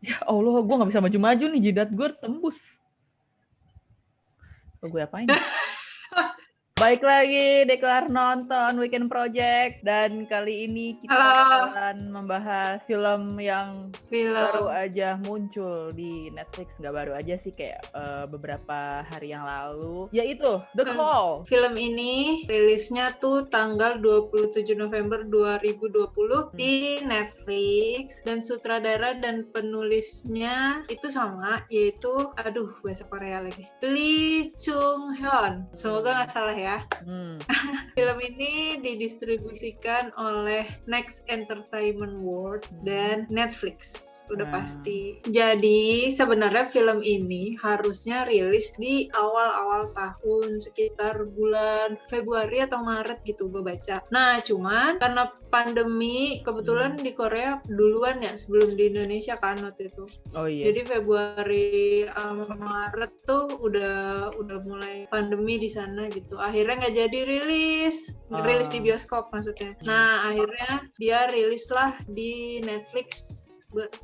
Ya Allah, gue nggak bisa maju-maju nih, jidat gue tembus. Gue apain? Baik lagi, Deklar nonton Weekend Project, dan kali ini kita Halo. bakalan membahas film yang baru aja muncul di Netflix. Nggak baru aja sih, kayak beberapa hari yang lalu, yaitu The Call. Film ini rilisnya tuh tanggal 27 November 2020 di Netflix, dan sutradara dan penulisnya itu sama, yaitu bahasa Korea lagi, Lee Chung Hyun. Semoga nggak salah ya. Film ini didistribusikan oleh Next Entertainment World dan Netflix, udah pasti. Jadi sebenarnya film ini harusnya rilis di awal-awal tahun, sekitar bulan Februari atau Maret gitu gue baca. Nah cuman karena pandemi, kebetulan di Korea duluan ya sebelum di Indonesia kan waktu itu. Oh iya. Jadi Februari Maret tuh udah mulai pandemi di sana gitu. Akhirnya nggak jadi rilis di bioskop maksudnya. Nah akhirnya dia rilis lah di Netflix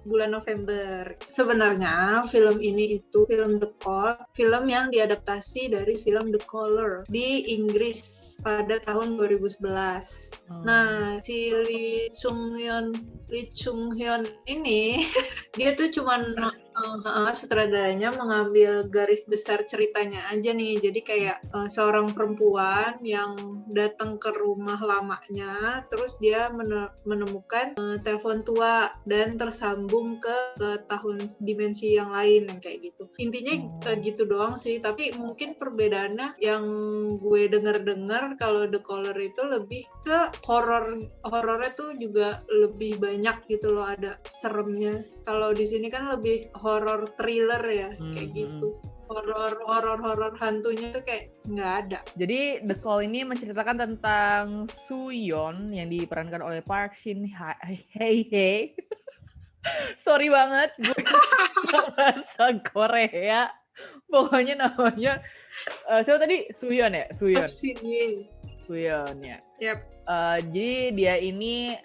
bulan November. Sebenarnya film ini itu film The Call, film yang diadaptasi dari film The Caller di Inggris pada tahun 2011. Nah, si Lee Chung Hyun ini dia tuh cuman sutradaranya mengambil garis besar ceritanya aja nih. Jadi kayak seorang perempuan yang datang ke rumah lamanya, terus dia menemukan telepon tua dan tersambung ke tahun dimensi yang lain, yang kayak gitu. Intinya gitu doang sih, tapi mungkin perbedaannya yang gue dengar kalau The Caller itu lebih ke horornya tuh juga lebih banyak gitu loh, ada seremnya. Kalau di sini kan lebih horror thriller ya, kayak gitu. Horor hantunya tuh kayak nggak ada. Jadi The Call ini menceritakan tentang Soo-yeon yang diperankan oleh Park Shin Hye. Sorry banget, gue bahasa Korea. Pokoknya namanya siapa tadi? Soo-yeon ya? Soo-yeon ya. Yep. Jadi dia ini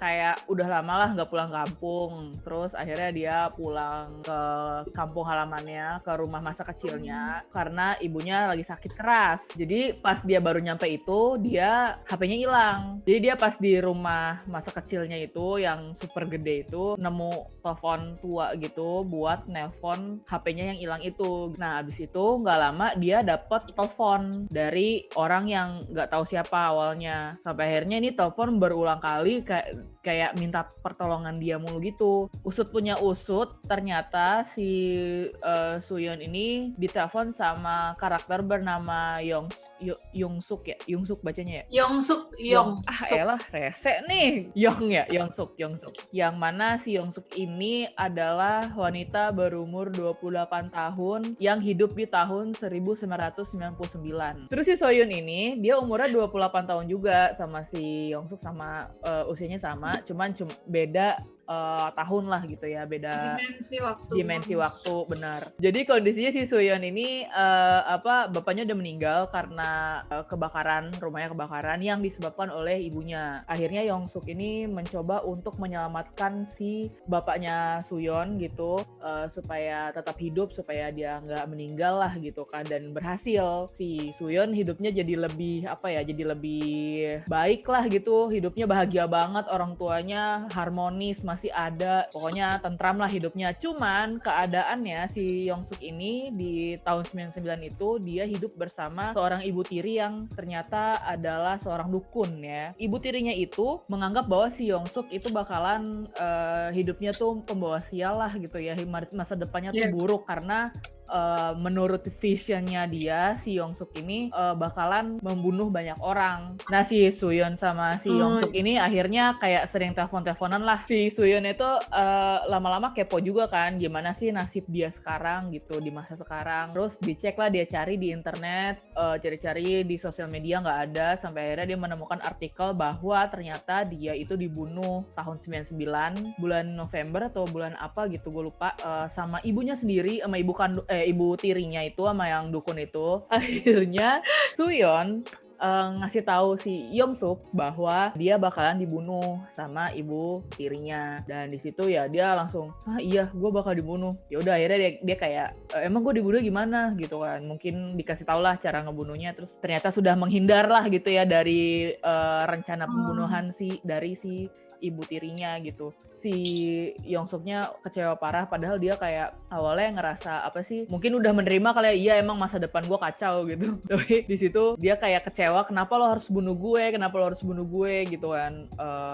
kayak udah lama lah nggak pulang kampung. Terus akhirnya dia pulang ke kampung halamannya, ke rumah masa kecilnya, karena ibunya lagi sakit keras. Jadi pas dia baru nyampe itu, dia HP-nya hilang. Jadi dia pas di rumah masa kecilnya itu yang super gede itu, nemu telepon tua gitu buat nelpon HP-nya yang hilang itu. Nah abis itu nggak lama dia dapet telepon dari orang yang nggak tahu siapa awalnya. Sampai akhirnya ini telepon berulang kali kayak minta pertolongan dia mulu gitu. Usut punya usut, ternyata si Soo-yeon ini ditelepon sama karakter bernama Yongsuk ya? Yongsuk bacanya ya? Yongsuk. Elah rese nih. Yongsuk. Yang mana si Yongsuk ini adalah wanita berumur 28 tahun yang hidup di tahun 1999. Terus si Soo-yeon ini dia umurnya 28 tahun juga sama si Yongsuk, sama usianya sama, cuman beda tahun lah gitu ya, beda dimensi waktu benar. Jadi kondisinya si Soo-yeon ini bapaknya udah meninggal karena rumahnya kebakaran yang disebabkan oleh ibunya. Akhirnya Yongsuk ini mencoba untuk menyelamatkan si bapaknya Soo-yeon gitu, supaya tetap hidup, supaya dia nggak meninggal lah gitu kan, dan berhasil. Si Soo-yeon hidupnya jadi lebih baik lah gitu, hidupnya bahagia banget, orang tuanya harmonis, masih ada, pokoknya tentram lah hidupnya. Cuman keadaannya si Yongsuk ini di tahun 99 itu dia hidup bersama seorang ibu tiri yang ternyata adalah seorang dukun ya. Ibu tirinya itu menganggap bahwa si Yongsuk itu bakalan hidupnya tuh pembawa sial lah gitu ya, masa depannya tuh buruk karena menurut visionnya dia, si Yongsuk ini bakalan membunuh banyak orang. Nah si Soo-yeon sama si Yongsuk ini akhirnya kayak sering telepon-teleponan lah. Si Soo-yeon itu lama-lama kepo juga kan, gimana sih nasib dia sekarang gitu di masa sekarang. Terus dicek lah, dia cari di internet, cari-cari di sosial media nggak ada, sampai akhirnya dia menemukan artikel bahwa ternyata dia itu dibunuh tahun 99 bulan November atau bulan apa gitu gue lupa, sama ibunya sendiri, sama ibu tirinya itu, sama yang dukun itu. Akhirnya Soo-yeon ngasih tahu si Young Suk bahwa dia bakalan dibunuh sama ibu tirinya. Dan di situ ya dia langsung, iya gue bakal dibunuh. Ya udah akhirnya dia kayak, emang gue dibunuh gimana gitu kan. Mungkin dikasih tau lah cara ngebunuhnya, terus ternyata sudah menghindar lah gitu ya dari rencana pembunuhan dari si ibu tirinya gitu. Si Young Suknya kecewa parah, padahal dia kayak awalnya ngerasa apa sih, mungkin udah menerima kali ya, iya emang masa depan gue kacau gitu. Tapi di situ dia kayak kecewa, kenapa lo harus bunuh gue gitu kan.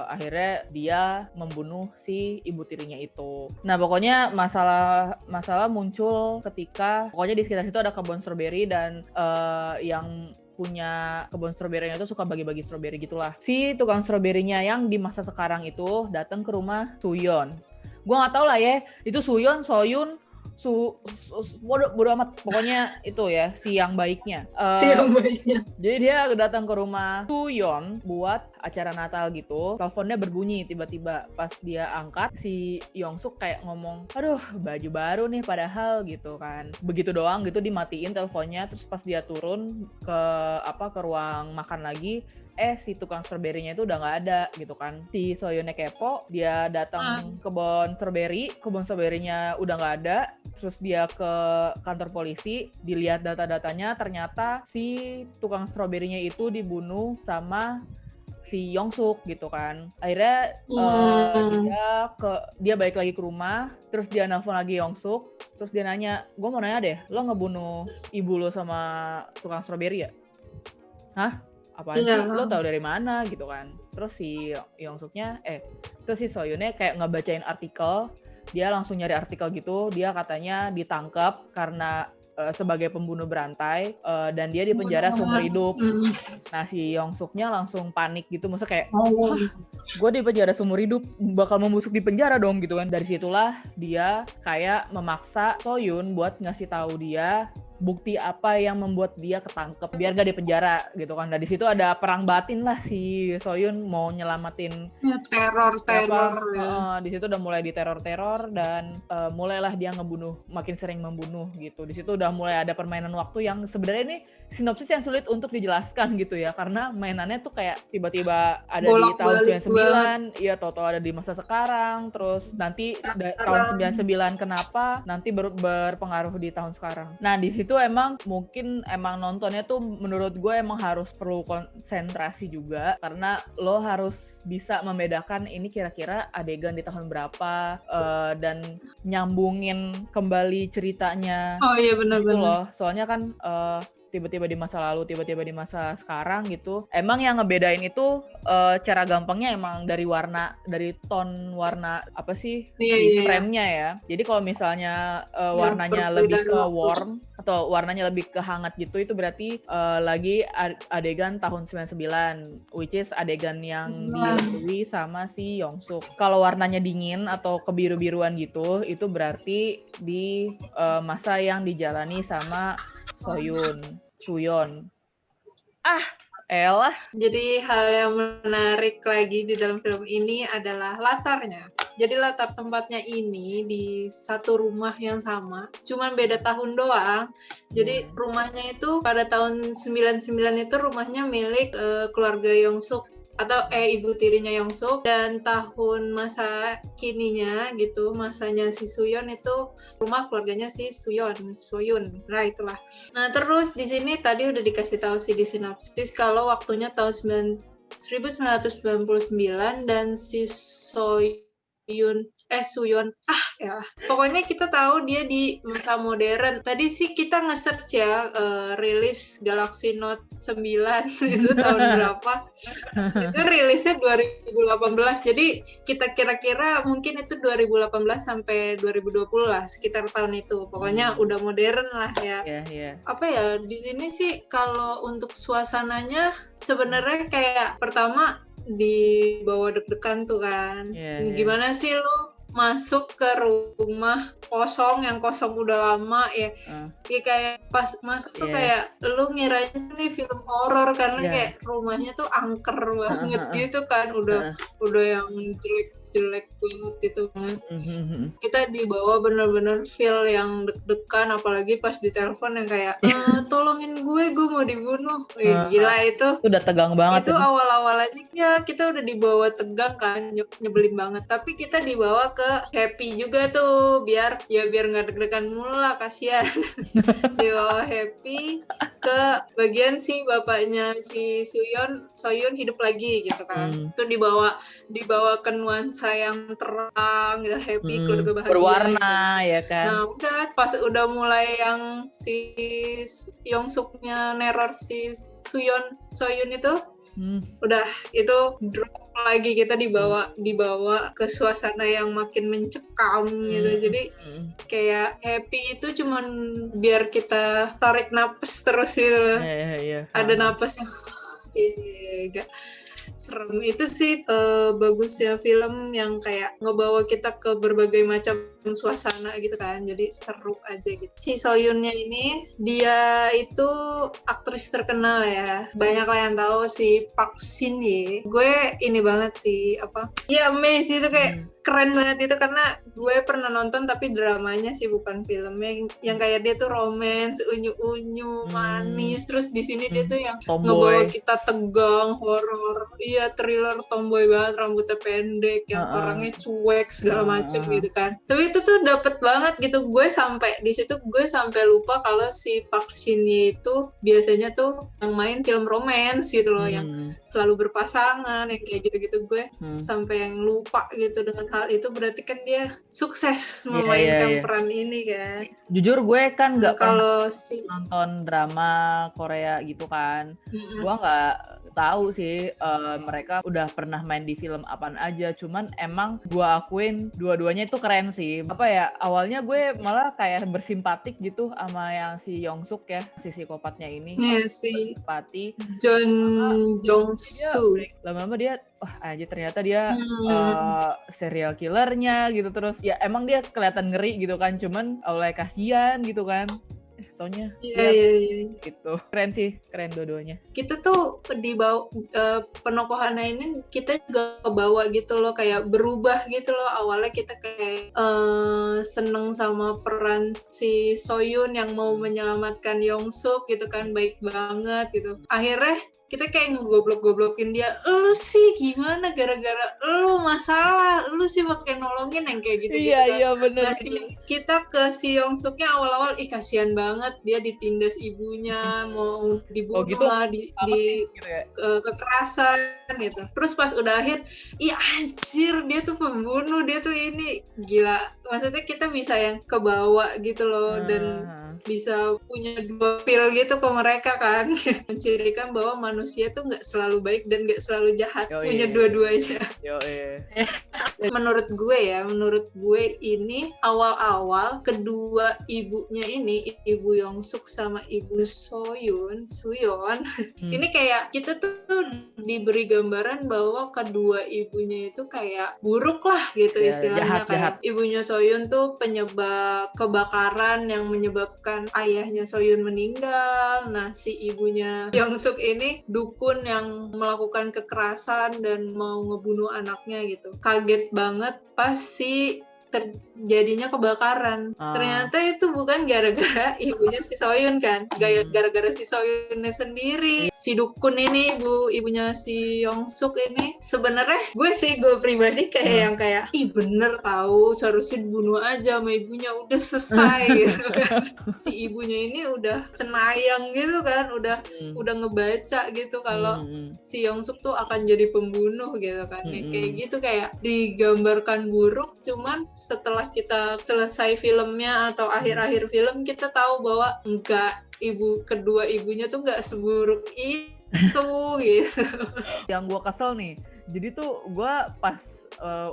Akhirnya dia membunuh si ibu tirinya itu. Nah pokoknya masalah muncul ketika pokoknya di sekitar situ ada kebun stroberi, dan yang punya kebun stroberinya itu suka bagi-bagi stroberi gitulah. Si tukang stroberinya yang di masa sekarang itu datang ke rumah Suyon. Gua nggak tahu lah ya, itu Suyon, Soyun, bodo amat, pokoknya itu ya si yang baiknya. Jadi dia datang ke rumah Suyon buat acara Natal gitu. Teleponnya berbunyi tiba-tiba, pas dia angkat si Young Suk kayak ngomong, aduh baju baru nih padahal gitu kan. Begitu doang gitu dimatiin teleponnya. Terus pas dia turun ke ruang makan lagi, si tukang stroberinya itu udah nggak ada gitu kan. Si Soyunnya kepo, dia datang ke kebun stroberinya udah nggak ada. Terus dia ke kantor polisi, dilihat data-datanya, ternyata si tukang stroberinya itu dibunuh sama si Young Suk gitu kan. Akhirnya dia balik lagi ke rumah, terus dia nelfon lagi Young Suk, terus dia nanya, gue mau nanya deh, lo ngebunuh ibu lo sama tukang stroberi ya? Hah? Apaan sih? Lo tau dari mana gitu kan? Terus si Young Suknya, terus si Soyunnya kayak ngebacain artikel. Dia langsung nyari artikel gitu, dia katanya ditangkap karena sebagai pembunuh berantai, dan dia dipenjara seumur hidup. Nah si Young Suknya langsung panik gitu, maksudnya kayak, gue dipenjara seumur hidup, bakal membusuk di penjara dong gitu kan. Dari situlah dia kayak memaksa Soyun buat ngasih tahu dia bukti apa yang membuat dia ketangkep biar gak dipenjara gitu kan. Nah di situ ada perang batin lah, si Soyun mau nyelamatin teror. Di situ udah mulai diteror dan mulailah dia makin sering membunuh gitu. Di situ udah mulai ada permainan waktu yang sebenarnya ini sinopsis yang sulit untuk dijelaskan gitu ya, karena mainannya tuh kayak tiba-tiba ada di tahun 99, iya toto ada di masa sekarang, terus nanti tahun 99 kenapa, nanti berpengaruh di tahun sekarang. Nah di situ emang nontonnya tuh menurut gue emang harus perlu konsentrasi juga, karena lo harus bisa membedakan ini kira-kira adegan di tahun berapa, dan nyambungin kembali ceritanya. Oh iya benar-benar gitu loh. Soalnya kan tiba-tiba di masa lalu, tiba-tiba di masa sekarang gitu. Emang yang ngebedain itu cara gampangnya emang dari tone warna apa sih di frame-nya ya. Jadi kalau misalnya warnanya lebih ke warm atau warnanya lebih ke hangat gitu, itu berarti lagi adegan tahun 99, which is adegan yang dilalui sama si Young Suk. Kalau warnanya dingin atau kebiru-biruan gitu, itu berarti di masa yang dijalani sama Suyon. Elah. Jadi hal yang menarik lagi di dalam film ini adalah latarnya. Jadi latar tempatnya ini di satu rumah yang sama, cuman beda tahun doang. Jadi rumahnya itu pada tahun 99 itu rumahnya milik keluarga Young Suk atau ibu tirinya Young Suk, dan tahun masa kininya gitu, masanya si Suyon itu rumah keluarganya si Soyun. Nah itulah. Nah terus di sini tadi udah dikasih tahu sih di sinopsis kalau waktunya tahun 1999 dan si Suyon pokoknya kita tahu dia di masa modern. Tadi sih kita nge-search ya rilis Galaxy Note 9 itu tahun berapa. Itu rilisnya 2018. Jadi kita kira-kira mungkin itu 2018 sampai 2020 lah, sekitar tahun itu. Pokoknya udah modern lah ya. Apa ya, di sini sih kalau untuk suasananya sebenarnya kayak pertama dibawa deg-degan tuh kan. Gimana sih lo masuk ke rumah kosong yang kosong udah lama ya. Kayak pas masuk tuh kayak lu ngirain nih film horor karena kayak rumahnya tuh angker banget gitu kan, udah yang jelek jelek banget itu. Kita dibawa bener-bener feel yang deg-degan, apalagi pas ditelepon yang kayak tolongin gue mau dibunuh. Gila itu udah tegang banget itu awal-awal aja ya kita udah dibawa tegang kan, nyebelin banget, tapi kita dibawa ke happy juga tuh biar nggak deg-degan mulu lah, kasihan. Dibawa happy ke bagian si bapaknya si Soyun hidup lagi gitu kan. Itu dibawa ke nuansa yang terang gitu, happy, keluarga bahagia berwarna gitu. ya kan. Nah udah pas udah mulai yang si Yongsuknya neror si Soyun itu udah itu drop lagi, kita dibawa ke suasana yang makin mencekam gitu. Jadi kayak happy itu cuman biar kita tarik napas terus gitu loh. Ada napasnya. Gak serem itu sih bagusnya film yang kayak ngebawa kita ke berbagai macam suasana gitu kan, jadi seru aja gitu. Si Soyunnya ini dia itu aktris terkenal ya, banyak lah yang tahu si Park Shin Hye. Gue ini banget sih amazed itu kayak keren banget itu, karena gue pernah nonton tapi dramanya sih bukan filmnya, yang kayak dia tuh romance, unyu-unyu, manis, terus di sini dia tuh yang ngebawa kita tegang, horor, thriller, tomboy banget, rambutnya pendek, yang orangnya cuek segala macem gitu kan. Tapi itu tuh dapet banget gitu, gue sampai di situ gue sampai lupa kalau si Park Shin Hye itu biasanya tuh yang main film romance gitu loh, yang selalu berpasangan, yang kayak gitu-gitu. Gue sampai yang lupa gitu dengan hal itu, berarti kan dia sukses memainkan peran ini kan. Jujur gue kan nggak kalau nonton drama Korea gitu kan, gue nggak tahu sih mereka udah pernah main di film apaan aja. Cuman emang gue akuin dua-duanya itu keren sih. Awalnya gue malah kayak bersimpatik gitu sama yang si Yongsuk ya, si psikopatnya ini. Si simpati Jong-soo. Lama-lama dia ternyata dia serial killernya gitu. Terus ya emang dia kelihatan ngeri gitu kan, cuman awalnya kasihan gitu kan. Taunya gitu. Keren dua-duanya. Kita tuh dibawa penokohannya ini kita juga kebawa gitu loh, kayak berubah gitu loh. Awalnya kita kayak seneng sama peran si Soyun yang mau menyelamatkan Yongsuk gitu kan, baik banget gitu. Akhirnya kita kayak ngegoblok-goblokin dia, lu sih gimana, gara-gara lu masalah, lu sih pakai nolongin, yang kayak gitu kan. Iya bener. Nah kita ke si Yongsuknya awal-awal kasihan banget, dia ditindas ibunya, mau dibunuh gitu? lah, kekerasan gitu. Terus pas udah akhir, anjir dia tuh pembunuh, dia tuh ini, gila. Maksudnya kita bisa yang kebawa gitu loh, dan bisa punya dua feel gitu ke mereka kan. Mencirikan bahwa manusia tuh nggak selalu baik dan nggak selalu jahat. Punya dua-duanya. Menurut gue ini awal-awal kedua ibunya ini, ibu Yongsuk sama ibu Suyon, ini kayak kita tuh diberi gambaran bahwa kedua ibunya itu kayak buruk lah gitu istilahnya. Kayak ibunya Soyun tuh penyebab kebakaran yang menyebabkan ayahnya Soyun meninggal. Nah si ibunya Yongsuk ini dukun yang melakukan kekerasan dan mau ngebunuh anaknya gitu. Kaget banget pas si terjadinya kebakaran. Ternyata itu bukan gara-gara ibunya si Soyun kan, gara-gara si Soyunnya sendiri. Si dukun ini, ibunya si Yongsuk ini, sebenarnya gue pribadi kayak yang kayak, bener tahu, seharusnya dibunuh aja sama ibunya, udah selesai gitu kan. Si ibunya ini udah cenayang gitu kan, udah ngebaca gitu kalau si Yongsuk tuh akan jadi pembunuh gitu kan. Kayak gitu, kayak digambarkan buruk, cuman setelah kita selesai filmnya atau akhir-akhir film, kita tahu bahwa enggak, kedua ibunya tuh enggak seburuk itu gitu. Yang gue kesel nih, jadi tuh gue pas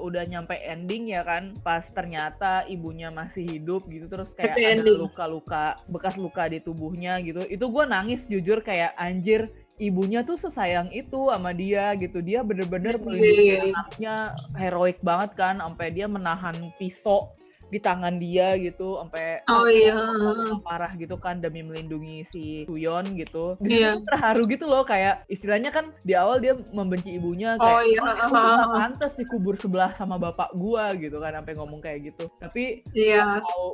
udah nyampe ending ya kan, pas ternyata ibunya masih hidup gitu, terus kayak ada luka-luka, bekas luka di tubuhnya gitu, itu gue nangis jujur, kayak anjir, ibunya tuh sesayang itu sama dia gitu. Dia bener-bener melindungi anaknya, heroik banget kan, sampai dia menahan pisau di tangan dia gitu sampai Oh iya. parah gitu kan demi melindungi si Suyon gitu. Di Iya. situ terharu gitu loh, kayak istilahnya kan di awal dia membenci ibunya Oh kayak iya. aku tuh gak pantas dikubur sebelah sama bapak gua gitu kan, sampai ngomong kayak gitu. Tapi Iya. tahu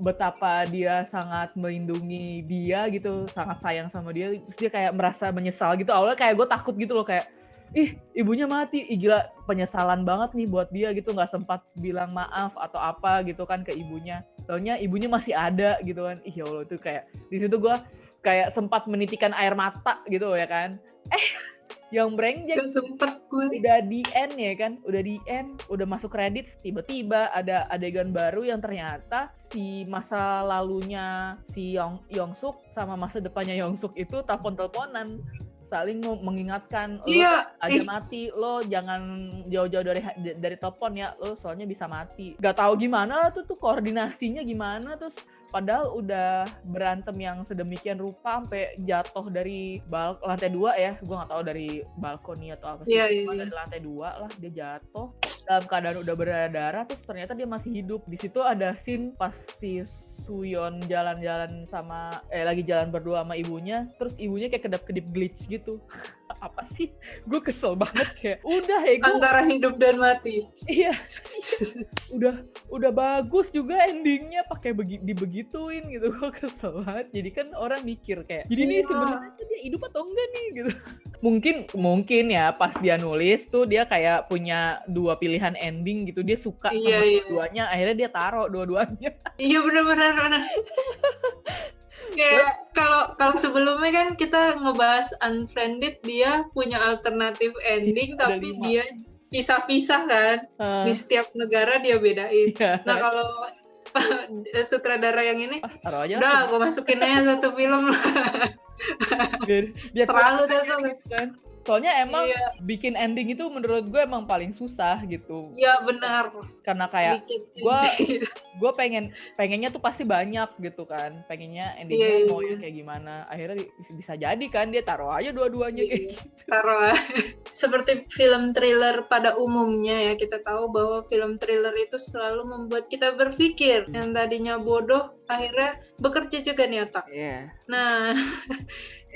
betapa dia sangat melindungi dia gitu, sangat sayang sama dia, terus dia kayak merasa menyesal gitu. Awalnya kayak gue takut gitu loh, kayak ih ibunya mati, gila penyesalan banget nih buat dia gitu, nggak sempat bilang maaf atau apa gitu kan ke ibunya. Taunya ibunya masih ada gitu kan, ih ya Allah, itu kayak di situ gue kayak sempat menitikan air mata gitu ya kan. Yang brengsek Gak sempet gue. udah di end ya kan, udah di end, udah masuk kredit, tiba-tiba ada adegan baru yang ternyata si masa lalunya si Yongsuk sama masa depannya Yongsuk itu telepon-teleponan, saling mengingatkan, lo Iya. aja mati, lo jangan jauh-jauh dari telepon ya, lo soalnya bisa mati. Gak tahu gimana tuh koordinasinya gimana, terus padahal udah berantem yang sedemikian rupa sampai jatuh dari lantai 2 ya, gue nggak tahu dari balkoni atau apa sih, Iya. dari lantai 2 lah dia jatuh dalam keadaan udah berdarah, terus ternyata dia masih hidup. Di situ ada scene pas si Suyon jalan-jalan lagi jalan berdua sama ibunya, terus ibunya kayak kedap-kedip glitch gitu. Apa sih? Gue kesel banget kayak udah ya gue Antara hidup dan mati. Iya. udah bagus juga endingnya pakai dibegituin gitu. Gue kesel banget. Jadi kan orang mikir kayak jadi nih sebenarnya dia hidup atau enggak nih gitu. Mungkin ya pas dia nulis tuh dia kayak punya dua pilihan ending gitu, dia suka sama dua-duanya, akhirnya dia taruh dua-duanya. Iya benar. Kayak kalau sebelumnya kan kita ngebahas Unfriended, dia punya alternatif ending tapi dia pisah-pisah kan. Di setiap negara dia bedain. Nah kalau sutradara yang ini udah gue masukin aja satu film. Biar terlalu dah tuh kan. Soalnya emang bikin ending itu menurut gue emang paling susah gitu. Iya benar. Karena kayak gue pengennya tuh pasti banyak gitu kan. Pengennya endingnya mau kayak gimana. Akhirnya bisa jadi kan dia taruh aja dua-duanya kayak gitu. Taruh. Seperti film thriller pada umumnya ya, kita tahu bahwa film thriller itu selalu membuat kita berpikir. Yang tadinya bodoh akhirnya bekerja juga nih otak. Nah,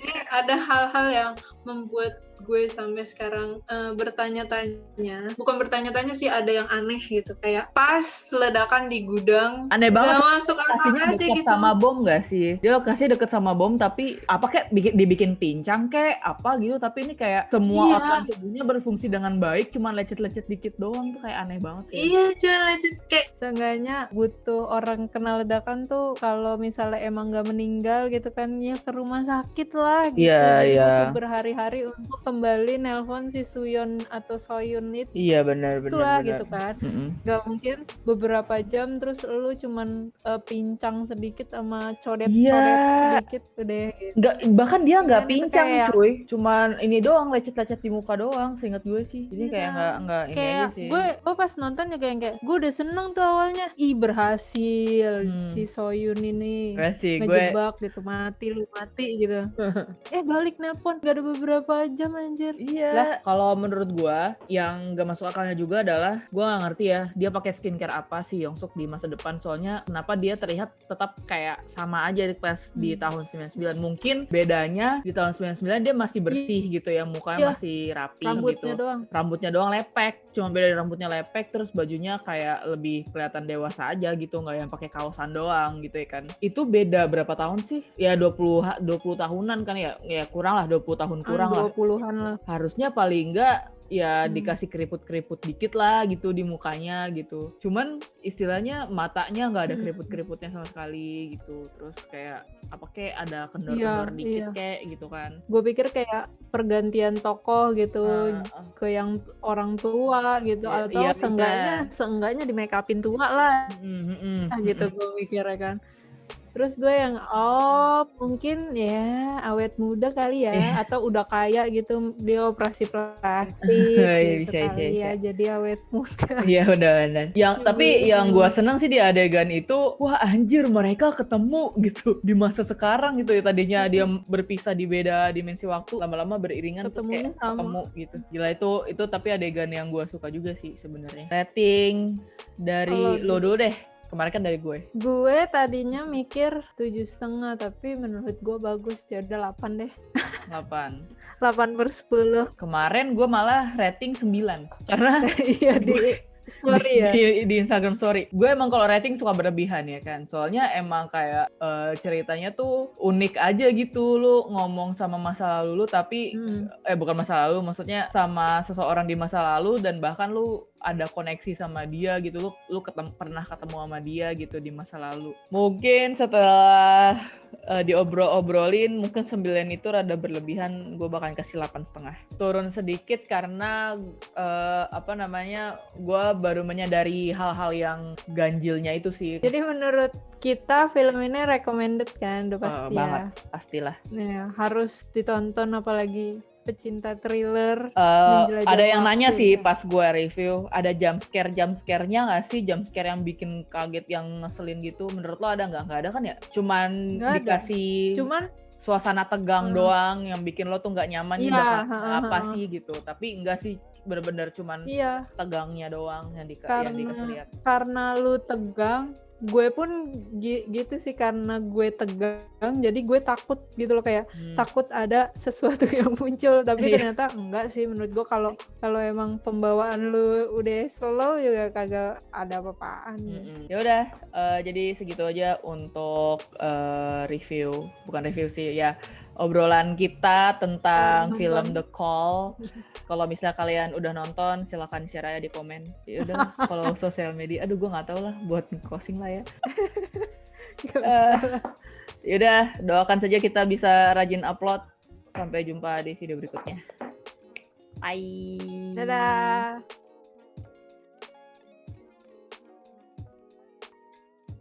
ini ada hal-hal yang membuat gue sampai sekarang bertanya-tanya. Bukan bertanya-tanya sih, ada yang aneh gitu. Kayak pas ledakan di gudang. Aneh banget. Gak masuk akal aja gitu. Sama bom gak sih? Dia lokasinya deket sama bom, tapi apa kayak dibikin pincang kayak apa gitu. Tapi ini kayak semua organ tubuhnya berfungsi dengan baik, cuma lecet-lecet dikit doang tuh, kayak aneh banget sih. Iya, cuma lecet kayak. Seenggaknya butuh orang kena ledakan tuh kalau misalnya emang gak meninggal gitu kan, ya ke rumah sakit lah gitu. Butuh berhari-hari untuk kembali nelpon si Suyon atau Soyun itu. Iya benar. Gitu kan. Gak mungkin beberapa jam terus lu cuman pincang sedikit sama codet-codet sedikit udah gitu. Bahkan dia nggak pincang cuy, cuman ini doang, lecet-lecet di muka doang seingat gue sih. Jadi kayak nggak ini aja sih. Gue pas nonton juga yang kayak gue udah seneng tuh awalnya, berhasil si Soyun ini ngejebak gitu, mati gitu. Balik nelpon gak ada beberapa jam anjir. Iya. Kalau menurut gue yang gak masuk akalnya juga adalah gue gak ngerti ya dia pakai skincare apa sih Yongsuk di masa depan. Soalnya kenapa dia terlihat tetap kayak sama aja di kelas di tahun 99. Mungkin bedanya di tahun 99 dia masih bersih gitu ya, mukanya masih rapi gitu. Rambutnya doang lepek. Cuma beda rambutnya lepek, terus bajunya kayak lebih kelihatan dewasa aja gitu, nggak yang pakai kaosan doang gitu ya kan. Itu beda berapa tahun sih? Ya 20 tahunan kan ya kurang lah, 20 tahun kurang 20-an lah. Harusnya paling enggak ya dikasih keriput-keriput dikit lah gitu di mukanya gitu. Cuman istilahnya matanya nggak ada keriput-keriputnya sama sekali gitu. Terus kayak apa kayak ada kendor-kendor dikit kayak gitu kan. Gue pikir kayak pergantian tokoh gitu ke yang orang tua gitu, atau seenggaknya di make upin tua lah. Gitu gue mikirnya kan. Terus gue yang mungkin ya awet muda kali ya, atau udah kaya gitu dia operasi plastik gitu kali ya, jadi awet muda. Iya benar. Tapi yang gue seneng sih di adegan itu, wah anjir mereka ketemu gitu di masa sekarang gitu ya, tadinya dia berpisah di beda dimensi waktu, lama-lama beriringan terus kayak ketemu gitu. Gila itu tapi adegan yang gue suka juga sih sebenarnya. Rating dari lo dulu deh. Kemarin kan dari gue. Gue tadinya mikir 7,5, tapi menurut gue bagus. Ya udah 8 deh. 8. 8/10. Kemarin gue malah rating 9. Karena iya di story ya. Di Instagram story. Gue emang kalau rating suka berlebihan ya kan. Soalnya emang kayak ceritanya tuh unik aja gitu. Lu ngomong sama masa lalu lu tapi bukan masa lalu, maksudnya sama seseorang di masa lalu dan bahkan lu ada koneksi sama dia gitu. Lu pernah ketemu sama dia gitu di masa lalu. Mungkin setelah diobrolin mungkin 9 itu rada berlebihan, gue bakal kasih 8,5. Turun sedikit karena gue baru menyadari hal-hal yang ganjilnya itu sih. Jadi menurut kita film ini recommended kan? Udah pasti ya. Banget, pastilah. Ya, harus ditonton apalagi pecinta thriller. Ada yang nanya sih pas gue review, ada jump scare-nya nggak sih? Jump scare yang bikin kaget, yang ngeselin gitu. Menurut lo ada nggak? Nggak ada kan ya? Cuman dikasih suasana tegang doang yang bikin lo tuh nggak nyaman. Apa sih gitu. Tapi enggak sih, bener-bener cuman tegangnya doang yang dikasih lihat. Karena lu tegang, gue pun gitu sih, karena gue tegang jadi gue takut gitu loh, kayak takut ada sesuatu yang muncul, tapi ternyata enggak sih menurut gue. Kalau emang pembawaan lu udah slow juga kagak ada apa-apaan. Ya udah, jadi segitu aja untuk bukan review sih ya, obrolan kita tentang film The Call. Kalau misalnya kalian udah nonton, silakan share aja di komen. Ya udah, kalau sosial media, aduh gue nggak tahu lah buat closing lah ya. Yaudah, doakan saja kita bisa rajin upload. Sampai jumpa di video berikutnya. Bye. Dadah.